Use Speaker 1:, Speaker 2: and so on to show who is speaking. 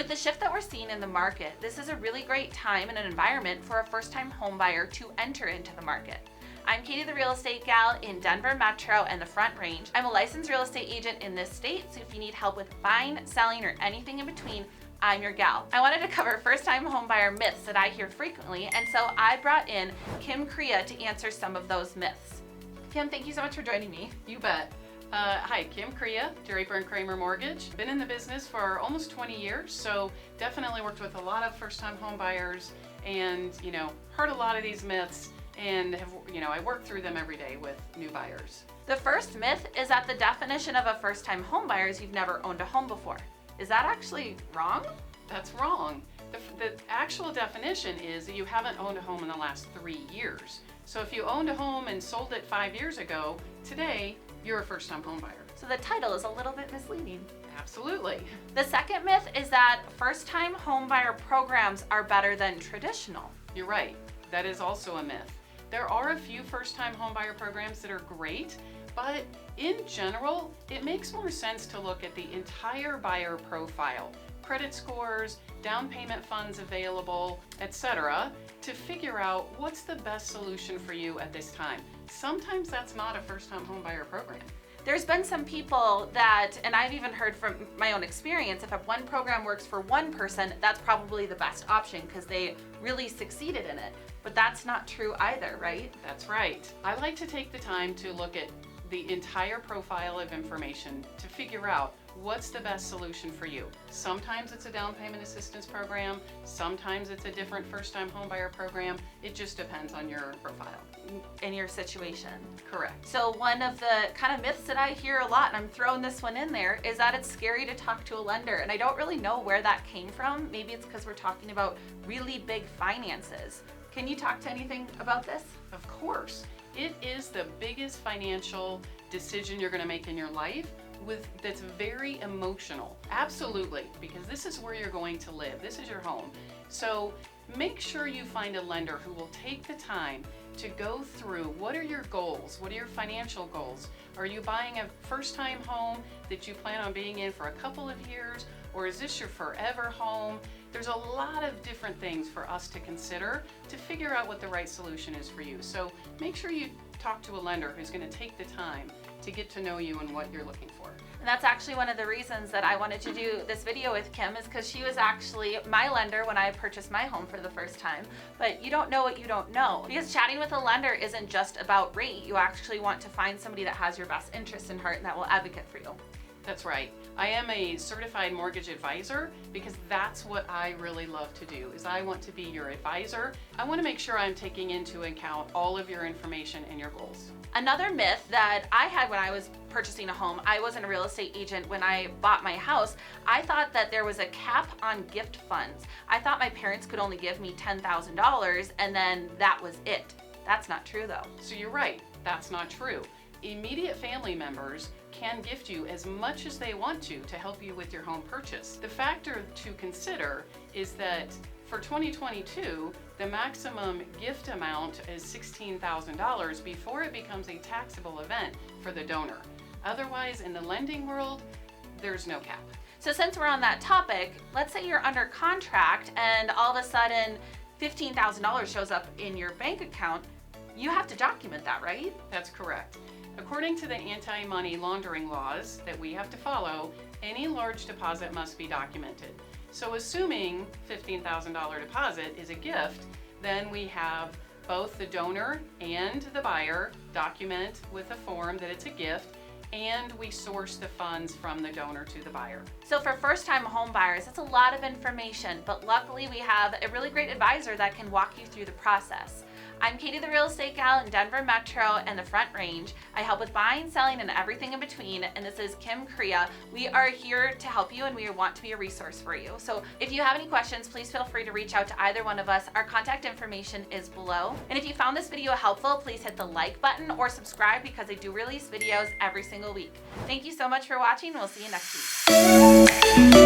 Speaker 1: With the shift that we're seeing in the market, this is a really great time and an environment for a first-time home buyer to enter into the market. I'm Katie, the real estate gal in Denver Metro and the Front Range. I'm a licensed real estate agent in this state, so if you need help with buying, selling, or anything in between, I'm your gal. I wanted to cover first-time homebuyer myths that I hear frequently, and so I brought in Kim Crea to answer some of those myths. Kim, thank you so much for joining me.
Speaker 2: You bet. Hi, Kim Crea, Draper and Kramer Mortgage. Been in the business for almost 20 years, so definitely worked with a lot of first-time homebuyers and, heard a lot of these myths and have, I work through them every day with new buyers.
Speaker 1: The first myth is that the definition of a first-time homebuyer is you've never owned a home before. Is that actually wrong?
Speaker 2: That's wrong. The actual definition is that you haven't owned a home in the last 3 years. So if you owned a home and sold it 5 years ago, today you're a first-time homebuyer.
Speaker 1: So the title is a little bit misleading.
Speaker 2: Absolutely.
Speaker 1: The second myth is that first-time homebuyer programs are better than traditional.
Speaker 2: You're right. That is also a myth. There are a few first-time homebuyer programs that are great, but in general, it makes more sense to look at the entire buyer profile, credit scores, down payment funds available, etc., to figure out what's the best solution for you at this time. Sometimes that's not a first-time homebuyer program.
Speaker 1: There's been some people that, and I've even heard from my own experience, if one program works for one person, that's probably the best option because they really succeeded in it. But that's not true either, right?
Speaker 2: That's right. I like to take the time to look at the entire profile of information to figure out what's the best solution for you. Sometimes it's a down payment assistance program, sometimes it's a different first-time homebuyer program. It just depends on your profile.
Speaker 1: In your situation.
Speaker 2: Correct.
Speaker 1: So one of the kind of myths that I hear a lot, and I'm throwing this one in there, is that it's scary to talk to a lender. And I don't really know where that came from. Maybe it's because we're talking about really big finances. Can you talk to anything about this?
Speaker 2: Of course. It is the biggest financial decision you're going to make in your life that's very emotional. Absolutely, because this is where you're going to live. This is your home. So make sure you find a lender who will take the time to go through what are your goals, what are your financial goals. Are you buying a first-time home that you plan on being in for a couple of years, or is this your forever home? There's a lot of different things for us to consider to figure out what the right solution is for you. So make sure you talk to a lender who's going to take the time to get to know you and what you're looking for.
Speaker 1: And that's actually one of the reasons that I wanted to do this video with Kim, is because she was actually my lender when I purchased my home for the first time. But you don't know what you don't know. Because chatting with a lender isn't just about rate. You actually want to find somebody that has your best interest in heart and that will advocate for you.
Speaker 2: That's right. I am a certified mortgage advisor because that's what I really love to do, is I want to be your advisor. I want to make sure I'm taking into account all of your information and your goals.
Speaker 1: Another myth that I had when I was purchasing a home, I wasn't a real estate agent when I bought my house. I thought that there was a cap on gift funds. I thought my parents could only give me $10,000 and then that was it. That's not true though.
Speaker 2: So you're right, that's not true. Immediate family members can gift you as much as they want to help you with your home purchase. The factor to consider is that for 2022, the maximum gift amount is $16,000 before it becomes a taxable event for the donor. Otherwise, in the lending world, there's no cap.
Speaker 1: So since we're on that topic, let's say you're under contract and all of a sudden $15,000 shows up in your bank account. You have to document that, right?
Speaker 2: That's correct. According to the anti-money laundering laws that we have to follow, any large deposit must be documented. So assuming $15,000 deposit is a gift, then we have both the donor and the buyer document with a form that it's a gift, and we source the funds from the donor to the buyer.
Speaker 1: So for first-time home buyers, that's a lot of information, but luckily we have a really great advisor that can walk you through the process. I'm Katie, the real estate gal in Denver Metro and the Front Range. I help with buying, selling, and everything in between, and this is Kim Crea. We are here to help you and we want to be a resource for you. So if you have any questions, please feel free to reach out to either one of us. Our contact information is below. And if you found this video helpful, please hit the like button or subscribe because I do release videos every single week. Thank you so much for watching, and we'll see you next week.